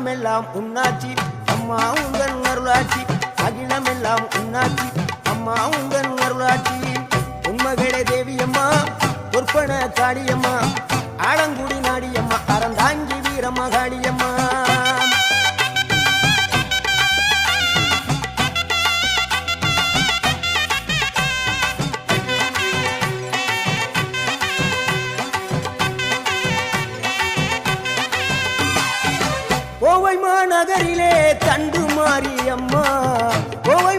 அகிலமெல்லாம் உன்னாட்சி அம்மா உந்தன் அருளாட்சி அகிலமெல்லாம் உன்னாட்சி அம்மா உந்தன் அருளாட்சி உண்மகளே தேவியம்மா பொற்பன காளியம்மா ஆலங்குடி நாடியம்மா அறந்தாங்கி வீரம்மா காளியம்மா கோவை மாநகரிலே தண்டு மாரியம்மா கோவை